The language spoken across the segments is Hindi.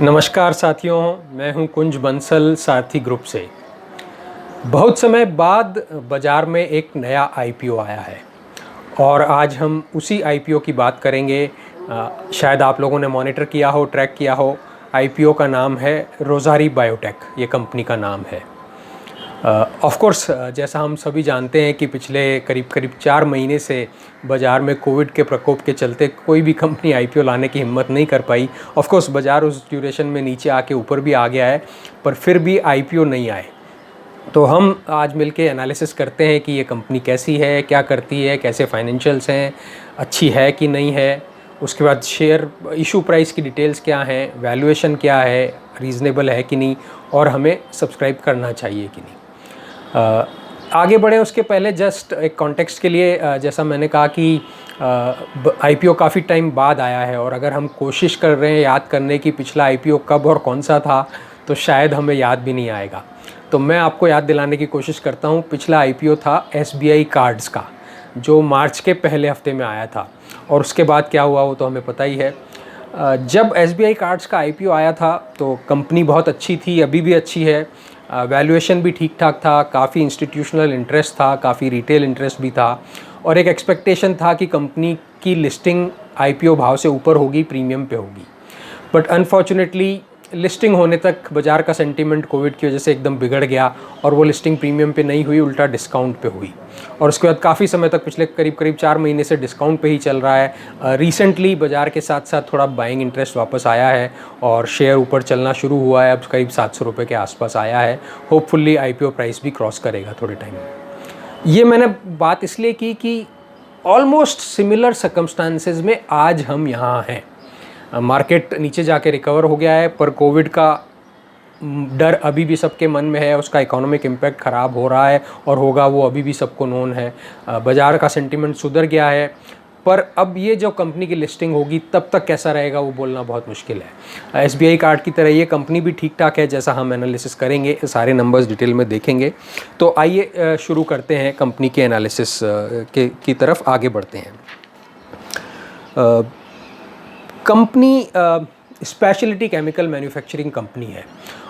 नमस्कार साथियों, मैं हूं कुंज बंसल सारथी ग्रुप से। बहुत समय बाद बाज़ार में एक नया आईपीओ आया है और आज हम उसी आईपीओ की बात करेंगे। शायद आप लोगों ने मॉनिटर किया हो, ट्रैक किया हो। आईपीओ का नाम है रोज़ारी बायोटेक, ये कंपनी का नाम है। ऑफ कोर्स जैसा हम सभी जानते हैं कि पिछले करीब 4 महीने से बाज़ार में कोविड के प्रकोप के चलते कोई भी कंपनी आईपीओ लाने की हिम्मत नहीं कर पाई। ऑफ कोर्स बाज़ार उस ड्यूरेशन में नीचे आके ऊपर भी आ गया है, पर फिर भी आईपीओ नहीं आए। तो हम आज मिलके एनालिसिस करते हैं कि ये कंपनी कैसी है, क्या करती है, कैसे फाइनेंशियल्स हैं, अच्छी है कि नहीं है। उसके बाद शेयर इशू प्राइस की डिटेल्स क्या हैं, वैल्यूएशन क्या है, रीज़नेबल है कि नहीं, और हमें सब्सक्राइब करना चाहिए कि नहीं। आगे बढ़े उसके पहले जस्ट एक कॉन्टेक्स्ट के लिए, जैसा मैंने कहा कि आईपीओ काफ़ी टाइम बाद आया है और अगर हम कोशिश कर रहे हैं याद करने की पिछला आईपीओ कब और कौन सा था, तो शायद हमें याद भी नहीं आएगा। तो मैं आपको याद दिलाने की कोशिश करता हूँ। पिछला आईपीओ था एसबीआई कार्ड्स का, जो मार्च के पहले हफ्ते में आया था, और उसके बाद क्या हुआ वो तो हमें पता ही है। जब एसबीआई कार्ड्स का आईपीओ आया था तो कंपनी बहुत अच्छी थी, अभी भी अच्छी है। वैल्यूएशन भी ठीक ठाक था, काफ़ी इंस्टीट्यूशनल इंटरेस्ट था, काफ़ी रिटेल इंटरेस्ट भी था, और एक एक्सपेक्टेशन था कि कंपनी की लिस्टिंग आईपीओ भाव से ऊपर होगी, प्रीमियम पे होगी। बट अनफॉर्चुनेटली लिस्टिंग होने तक बाज़ार का सेंटीमेंट कोविड की वजह से एकदम बिगड़ गया और वो लिस्टिंग प्रीमियम पे नहीं हुई, उल्टा डिस्काउंट पे हुई। और उसके बाद काफ़ी समय तक पिछले करीब 4 महीने से डिस्काउंट पे ही चल रहा है। रिसेंटली बाज़ार के साथ साथ थोड़ा बाइंग इंटरेस्ट वापस आया है और शेयर ऊपर चलना शुरू हुआ है। अब करीब 700 रुपये के आसपास आया है। होपफुली आईपीओ प्राइस भी क्रॉस करेगा थोड़े टाइम में। ये मैंने बात इसलिए की कि ऑलमोस्ट सिमिलर सर्कमस्टांसेस में आज हम यहाँ हैं। मार्केट नीचे जाके रिकवर हो गया है, पर कोविड का डर अभी भी सबके मन में है। उसका इकोनॉमिक इम्पैक्ट ख़राब हो रहा है और होगा, वो अभी भी सबको नोन है। बाज़ार का सेंटीमेंट सुधर गया है, पर अब ये जो कंपनी की लिस्टिंग होगी तब तक कैसा रहेगा वो बोलना बहुत मुश्किल है। एसबीआई कार्ड की तरह ये कंपनी भी ठीक ठाक है, जैसा हम एनालिसिस करेंगे, सारे नंबर्स डिटेल में देखेंगे। तो आइए शुरू करते हैं कंपनी के एनालिसिस की तरफ आगे बढ़ते हैं। Company speciality chemical manufacturing company है,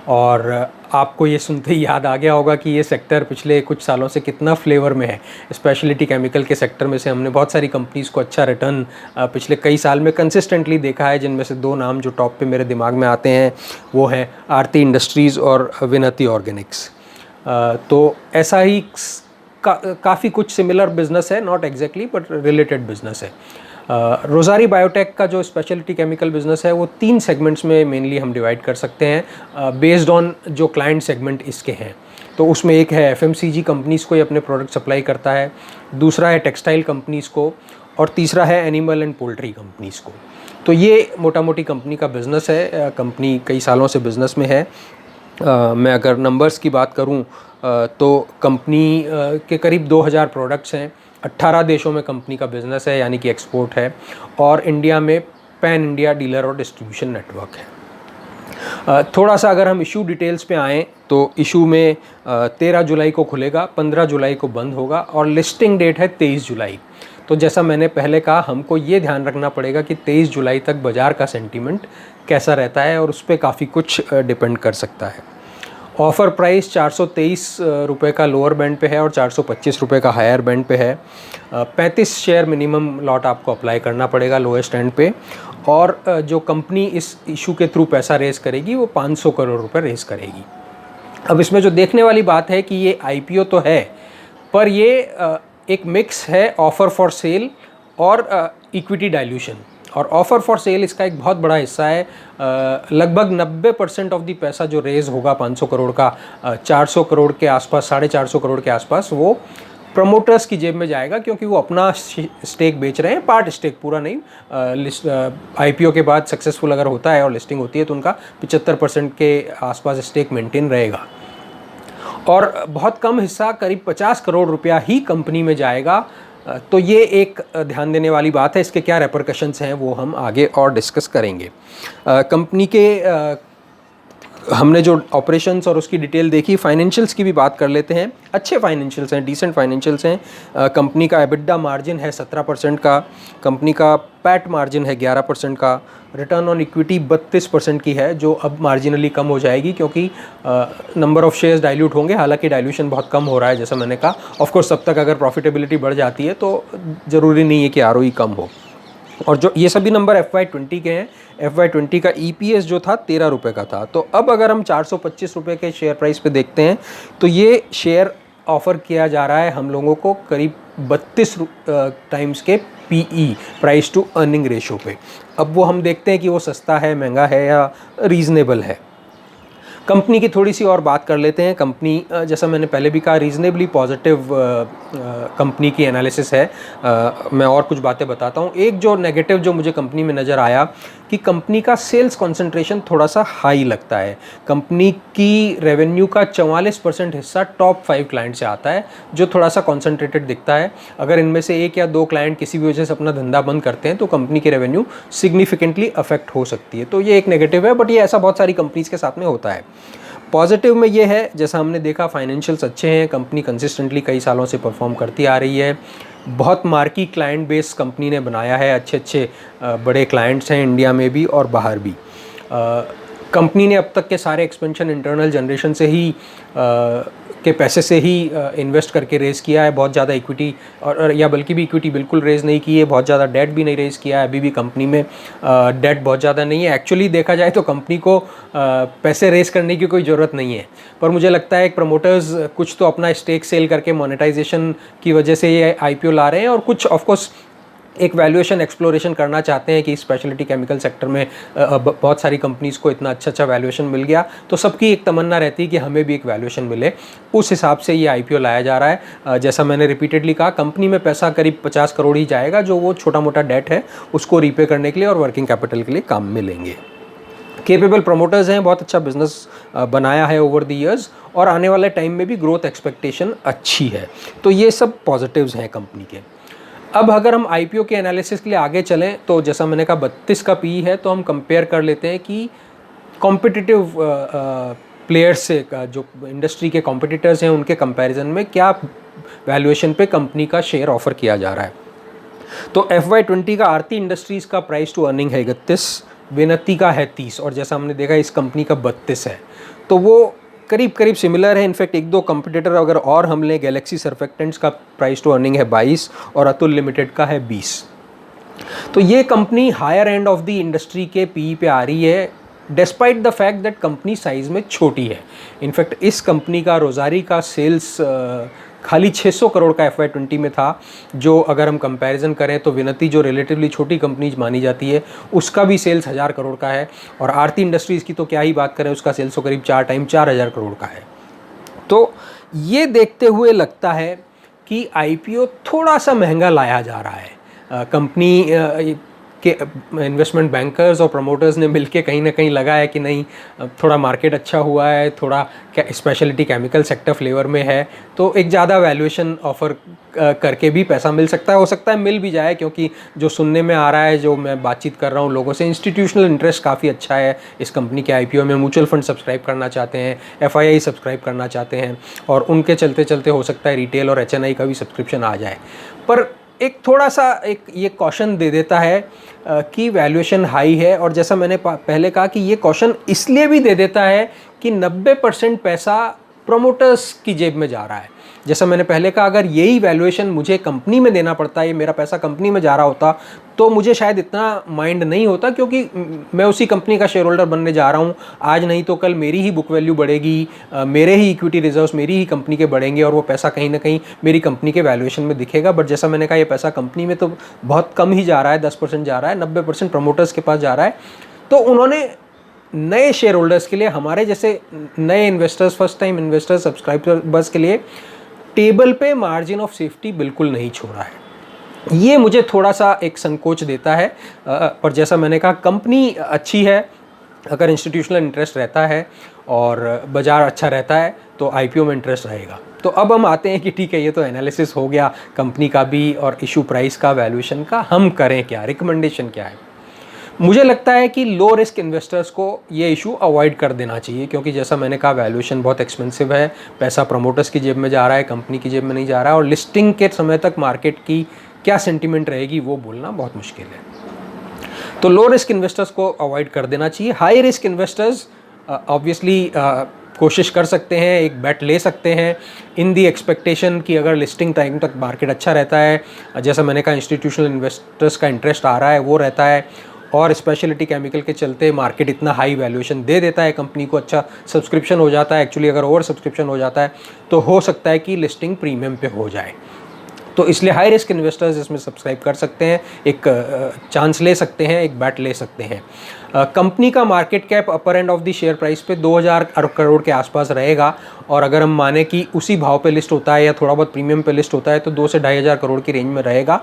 और आपको ये सुनते ही याद आ गया होगा कि ये सेक्टर पिछले कुछ सालों से कितना फ्लेवर में है। स्पेशलिटी केमिकल के सेक्टर में से हमने बहुत सारी कंपनीज़ को अच्छा रिटर्न पिछले कई साल में कंसिस्टेंटली देखा है, जिनमें से 2 नाम जो टॉप पे मेरे दिमाग में आते हैं वो हैं आरती इंडस्ट्रीज़ और विनती ऑर्गेनिक्स। तो ऐसा ही काफ़ी कुछ सिमिलर बिजनेस है, not exactly but related business है। रोज़ारी बायोटेक का जो स्पेशलिटी केमिकल बिजनेस है वो 3 सेगमेंट्स में मेनली हम डिवाइड कर सकते हैं, बेस्ड ऑन जो क्लाइंट सेगमेंट इसके हैं। तो उसमें एक है एफएमसीजी कंपनीज़ को ये अपने प्रोडक्ट सप्लाई करता है, दूसरा है टेक्सटाइल कंपनीज़ को, और तीसरा है एनिमल एंड पोल्ट्री कंपनीज़ को। तो ये मोटा मोटी कंपनी का बिज़नेस है। कंपनी कई सालों से बिज़नेस में है। मैं अगर नंबर्स की बात करूं तो कंपनी के करीब 2000 प्रोडक्ट्स हैं। 18 देशों में कंपनी का बिज़नेस है, यानी कि एक्सपोर्ट है, और इंडिया में पैन इंडिया डीलर और डिस्ट्रीब्यूशन नेटवर्क है। थोड़ा सा अगर हम इशू डिटेल्स पे आएँ तो इशू में 13 जुलाई को खुलेगा, 15 जुलाई को बंद होगा, और लिस्टिंग डेट है 23 जुलाई। तो जैसा मैंने पहले कहा, हमको ये ध्यान रखना पड़ेगा कि 23 जुलाई तक बाज़ार का सेंटीमेंट कैसा रहता है, और उस पर काफ़ी कुछ डिपेंड कर सकता है। ऑफ़र प्राइस 423 रुपये का लोअर बैंड पे है और 425 रुपये का हायर बैंड पे है। 35 शेयर मिनिमम लॉट आपको अप्लाई करना पड़ेगा लोएस्ट एंड पे, और जो कंपनी इस इशू के थ्रू पैसा रेज़ करेगी वो 500 करोड़ रुपए रेज़ करेगी। अब इसमें जो देखने वाली बात है कि ये आईपीओ तो है, पर ये एक मिक्स है ऑफ़र फॉर सेल और इक्विटी डाइल्यूशन। और ऑफ़र फॉर सेल इसका एक बहुत बड़ा हिस्सा है। लगभग 90% ऑफ दी पैसा जो रेज़ होगा 500 करोड़ का, 400 करोड़ के आसपास, 450 करोड़ के आसपास, वो प्रमोटर्स की जेब में जाएगा, क्योंकि वो अपना स्टेक बेच रहे हैं, पार्ट स्टेक, पूरा नहीं। आईपीओ के बाद सक्सेसफुल अगर होता है और लिस्टिंग होती है तो उनका 75% के आसपास स्टेक मेंटेन रहेगा, और बहुत कम हिस्सा करीब 50 करोड़ रुपया ही कंपनी में जाएगा। तो ये एक ध्यान देने वाली बात है। इसके क्या रेपरकशंस हैं वो हम आगे और डिस्कस करेंगे। कंपनी के हमने जो ऑपरेशंस और उसकी डिटेल देखी, फाइनेंशियल्स की भी बात कर लेते हैं। अच्छे फाइनेंशियल्स हैं, डिसेंट फाइनेंशियल्स हैं। कंपनी का एबिटा मार्जिन है 17% का, कंपनी का पैट मार्जिन है 11% का, रिटर्न ऑन इक्विटी 32% की है, जो अब मार्जिनली कम हो जाएगी क्योंकि नंबर ऑफ़ शेयर्स डाइल्यूट होंगे। हालांकि डाइल्यूशन बहुत कम हो रहा है जैसा मैंने कहा। ऑफ कोर्स तब तक अगर प्रॉफिटेबिलिटी बढ़ जाती है तो ज़रूरी नहीं है कि आरओई कम हो। और जो ये सभी नंबर FY20 के हैं। FY20 का EPS जो था 13 रुपये का था। तो अब अगर हम 425 रुपये के शेयर प्राइस पे देखते हैं तो ये शेयर ऑफ़र किया जा रहा है हम लोगों को करीब 32 टाइम्स के PE, price to earning ratio पे। अब वो हम देखते हैं कि वो सस्ता है, महंगा है या रीज़नेबल है। कंपनी की थोड़ी सी और बात कर लेते हैं। कंपनी जैसा मैंने पहले भी कहा, रीज़नेबली पॉजिटिव कंपनी की एनालिसिस है। मैं और कुछ बातें बताता हूँ। एक जो नेगेटिव जो मुझे कंपनी में नज़र आया कि कंपनी का सेल्स कंसंट्रेशन थोड़ा सा हाई लगता है। कंपनी की रेवेन्यू का 44% हिस्सा टॉप 5 क्लाइंट से आता है, जो थोड़ा सा कॉन्सेंट्रेटेड दिखता है। अगर इनमें से 1 या 2 क्लाइंट किसी भी वजह से अपना धंधा बंद करते हैं तो कंपनी की रेवेन्यू सिग्निफिकेंटली अफेक्ट हो सकती है। तो ये एक नेगेटिव है, बट ये ऐसा बहुत सारी कंपनीज़ के साथ में होता है। पॉजिटिव में ये है, जैसा हमने देखा, फाइनेंशियल्स अच्छे हैं, कंपनी कंसिस्टेंटली कई सालों से परफॉर्म करती आ रही है। बहुत मार्की क्लाइंट बेस कंपनी ने बनाया है, अच्छे अच्छे बड़े क्लाइंट्स हैं इंडिया में भी और बाहर भी। कंपनी ने अब तक के सारे एक्सपेंशन इंटरनल जनरेशन से ही के पैसे से ही इन्वेस्ट करके रेज़ किया है। बहुत ज़्यादा इक्विटी और या बल्कि भी इक्विटी बिल्कुल रेज़ नहीं की है, बहुत ज़्यादा डेट भी नहीं रेज़ किया है। अभी भी कंपनी में डेट बहुत ज़्यादा नहीं है। एक्चुअली देखा जाए तो कंपनी को पैसे रेज़ करने की कोई ज़रूरत नहीं है, पर मुझे लगता है प्रमोटर्स कुछ तो अपना स्टेक सेल करके मोनेटाइजेशन की वजह से ये IPO ला रहे हैं, और कुछ ऑफकोर्स एक वैल्यूएशन एक्सप्लोरेशन करना चाहते हैं कि स्पेशलिटी केमिकल सेक्टर में बहुत सारी कंपनीज़ को इतना अच्छा वैल्यूएशन मिल गया, तो सबकी एक तमन्ना रहती है कि हमें भी एक वैल्यूएशन मिले। उस हिसाब से ये IPO लाया जा रहा है। जैसा मैंने रिपीटेडली कहा, कंपनी में पैसा करीब 50 करोड़ ही जाएगा, जो वो छोटा मोटा डेट है उसको रीपे करने के लिए और वर्किंग कैपिटल के लिए काम में लेंगे। केपेबल प्रमोटर्स हैं, बहुत अच्छा बिजनेस बनाया है ओवर द ईयर्स, और आने वाले टाइम में भी ग्रोथ एक्सपेक्टेशन अच्छी है। तो ये सब पॉजिटिव्स हैं कंपनी के। अब अगर हम IPO के एनालिसिस के लिए आगे चलें तो जैसा मैंने कहा 32 का PE है, तो हम कंपेयर कर लेते हैं कि कॉम्पिटिटिव प्लेयर्स से, जो इंडस्ट्री के कॉम्पिटिटर्स हैं उनके कंपैरिजन में क्या वैल्यूएशन पे कंपनी का शेयर ऑफ़र किया जा रहा है। तो FY20 का आरती इंडस्ट्रीज़ का प्राइस टू अर्निंग है 31, विनती का है 30, और जैसा हमने देखा इस कंपनी का 32 है। तो वो करीब करीब सिमिलर है। इनफैक्ट 1-2 कंपटीटर अगर और हम लें, गैलेक्सी सर्फेक्टेंट्स का प्राइस टू अर्निंग है 22 और अतुल लिमिटेड का है 20। तो ये company hire end of the industry के PE पे आ रही है, despite the fact that company size में छोटी है। इनफैक्ट इस कंपनी का रोज़ारी का सेल्स खाली 600 करोड़ का FY20 में था, जो अगर हम कंपैरिजन करें तो विनती जो रिलेटिवली छोटी कंपनी मानी जाती है उसका भी सेल्स 1000 करोड़ का है, और आरती इंडस्ट्रीज़ की तो क्या ही बात करें, उसका सेल्स तो करीब 4 टाइम 4000 करोड़ का है। तो ये देखते हुए लगता है कि IPO थोड़ा सा महंगा लाया जा रहा है। कंपनी के इन्वेस्टमेंट बैंकर्स और प्रमोटर्स ने मिलके कहीं ना कहीं लगा है कि नहीं, थोड़ा मार्केट अच्छा हुआ है, थोड़ा स्पेशलिटी केमिकल सेक्टर फ्लेवर में है, तो एक ज़्यादा वैल्यूएशन ऑफ़र करके भी पैसा मिल सकता है। हो सकता है मिल भी जाए, क्योंकि जो सुनने में आ रहा है, जो मैं बातचीत कर रहा हूँ लोगों से, इंस्टीट्यूशनल इंटरेस्ट काफ़ी अच्छा है इस कंपनी के IPO में। म्यूचुअल फंड सब्सक्राइब करना चाहते हैं, FII सब्सक्राइब करना चाहते हैं, और उनके चलते चलते हो सकता है रिटेल और HNI का भी सब्सक्रिप्शन आ जाए। पर एक थोड़ा सा एक ये कॉशन दे देता है कि वैल्यूएशन हाई है, और जैसा मैंने पहले कहा कि ये कॉशन इसलिए भी दे देता है कि 90% पैसा प्रमोटर्स की जेब में जा रहा है। जैसा मैंने पहले कहा, अगर यही वैल्यूएशन मुझे कंपनी में देना पड़ता है, ये मेरा पैसा कंपनी में जा रहा होता, तो मुझे शायद इतना माइंड नहीं होता, क्योंकि मैं उसी कंपनी का शेयर होल्डर बनने जा रहा हूँ। आज नहीं तो कल मेरी ही बुक वैल्यू बढ़ेगी, मेरे ही इक्विटी रिजर्व्स मेरी ही कंपनी के बढ़ेंगे, और वो पैसा कहीं ना कहीं मेरी कंपनी के वैल्यूएशन में दिखेगा। बट जैसा मैंने कहा, ये पैसा कंपनी में तो बहुत कम ही जा रहा है, 10% जा रहा है, 90% प्रमोटर्स के पास जा रहा है। तो उन्होंने नए शेयर होल्डर्स के लिए, हमारे जैसे नए investors, first time investors, subscribers के लिए टेबल पे मार्जिन ऑफ सेफ्टी बिल्कुल नहीं छोड़ा है। ये मुझे थोड़ा सा एक संकोच देता है, पर जैसा मैंने कहा कंपनी अच्छी है। अगर इंस्टीट्यूशनल इंटरेस्ट रहता है और बाज़ार अच्छा रहता है तो IPO में इंटरेस्ट रहेगा। तो अब हम आते हैं कि ठीक है, ये तो एनालिसिस हो गया कंपनी का भी और इशू प्राइस का, वैल्यूएशन का, हम करें क्या, रिकमेंडेशन क्या है। मुझे लगता है कि लो रिस्क इन्वेस्टर्स को ये इशू अवॉइड कर देना चाहिए, क्योंकि जैसा मैंने कहा वैल्यूएशन बहुत एक्सपेंसिव है, पैसा प्रमोटर्स की जेब में जा रहा है, कंपनी की जेब में नहीं जा रहा है, और लिस्टिंग के समय तक मार्केट की क्या सेंटिमेंट रहेगी वो बोलना बहुत मुश्किल है। तो लो रिस्क इन्वेस्टर्स को अवॉइड कर देना चाहिए। हाई रिस्क इन्वेस्टर्स ऑब्वियसली कोशिश कर सकते हैं, एक बेट ले सकते हैं इन दी एक्सपेक्टेशन कि अगर लिस्टिंग टाइम तक मार्केट अच्छा रहता है, जैसा मैंने कहा इंस्टीट्यूशनल इन्वेस्टर्स का इंटरेस्ट आ रहा है वो रहता है, और स्पेशलिटी केमिकल के चलते मार्केट इतना हाई वैल्यूएशन दे देता है कंपनी को, अच्छा सब्सक्रिप्शन हो जाता है, एक्चुअली अगर ओवर सब्सक्रिप्शन हो जाता है तो हो सकता है कि लिस्टिंग प्रीमियम पे हो जाए। तो इसलिए हाई रिस्क इन्वेस्टर्स इसमें सब्सक्राइब कर सकते हैं, एक चांस ले सकते हैं, एक बैट ले सकते हैं। कंपनी का market cap upper end of the share price पे 2000 करोड़ के आसपास रहेगा, और अगर हम माने कि उसी भाव पे लिस्ट होता है या थोड़ा बहुत प्रीमियम पे लिस्ट होता है तो 2 से 2500 करोड़ की रेंज में रहेगा।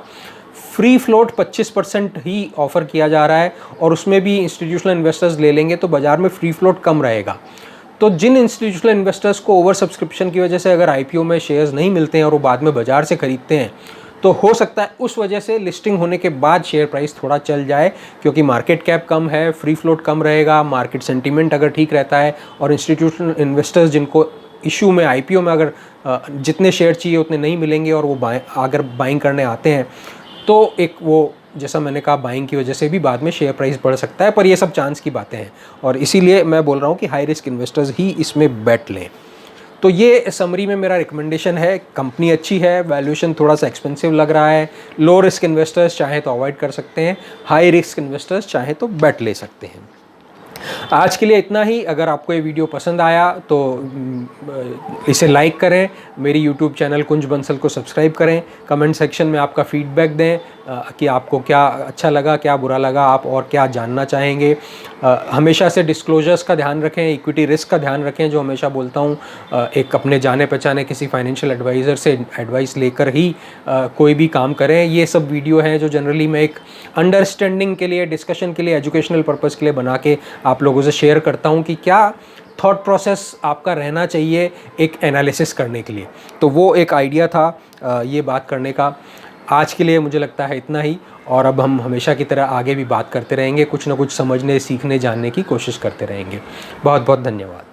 फ्री फ्लोट 25% ही ऑफ़र किया जा रहा है, और उसमें भी इंस्टीट्यूशनल इन्वेस्टर्स ले लेंगे तो बाज़ार में फ्री फ्लोट कम रहेगा। तो जिन इंस्टीट्यूशनल इन्वेस्टर्स को ओवर सब्सक्रिप्शन की वजह से अगर आईपीओ में शेयर्स नहीं मिलते हैं और वो बाद में बाज़ार से खरीदते हैं, तो हो सकता है उस वजह से लिस्टिंग होने के बाद शेयर प्राइस थोड़ा चल जाए, क्योंकि मार्केट कैप कम है, फ्री फ्लोट कम रहेगा, मार्केट सेंटीमेंट अगर ठीक रहता है, और इंस्टीट्यूशनल इन्वेस्टर्स जिनको इशू में आईपीओ में अगर जितने शेयर चाहिए उतने नहीं मिलेंगे और वो अगर बाइंग करने आते हैं तो एक वो जैसा मैंने कहा बाइंग की वजह से भी बाद में शेयर प्राइस बढ़ सकता है, पर ये सब चांस की बातें हैं, और इसीलिए मैं बोल रहा हूँ कि हाई रिस्क इन्वेस्टर्स ही इसमें बैट लें। तो ये समरी में मेरा रिकमेंडेशन है। कंपनी अच्छी है, वैल्यूएशन थोड़ा सा एक्सपेंसिव लग रहा है, लो रिस्क इन्वेस्टर्स चाहे तो अवॉइड कर सकते हैं, हाई रिस्क इन्वेस्टर्स चाहे तो बैट ले सकते हैं। आज के लिए इतना ही। अगर आपको ये वीडियो पसंद आया तो इसे लाइक करें, मेरी यूट्यूब चैनल कुंज बंसल को सब्सक्राइब करें, कमेंट सेक्शन में आपका फीडबैक दें कि आपको क्या अच्छा लगा, क्या बुरा लगा, आप और क्या जानना चाहेंगे। हमेशा से डिस्क्लोजर्स का ध्यान रखें, इक्विटी रिस्क का ध्यान रखें, जो हमेशा बोलता हूँ, एक अपने जाने पहचाने किसी फाइनेंशियल एडवाइज़र से एडवाइस लेकर ही कोई भी काम करें। ये सब वीडियो हैं जो जनरली मैं एक अंडरस्टैंडिंग के लिए, डिस्कशन के लिए, एजुकेशनल पर्पज़ के लिए बना के आप लोगों से शेयर करता हूँ कि क्या थॉट प्रोसेस आपका रहना चाहिए एक एनालिसिस करने के लिए। तो वो एक आइडिया था ये बात करने का। आज के लिए मुझे लगता है इतना ही, और अब हम हमेशा की तरह आगे भी बात करते रहेंगे, कुछ ना कुछ समझने, सीखने, जानने की कोशिश करते रहेंगे। बहुत बहुत धन्यवाद।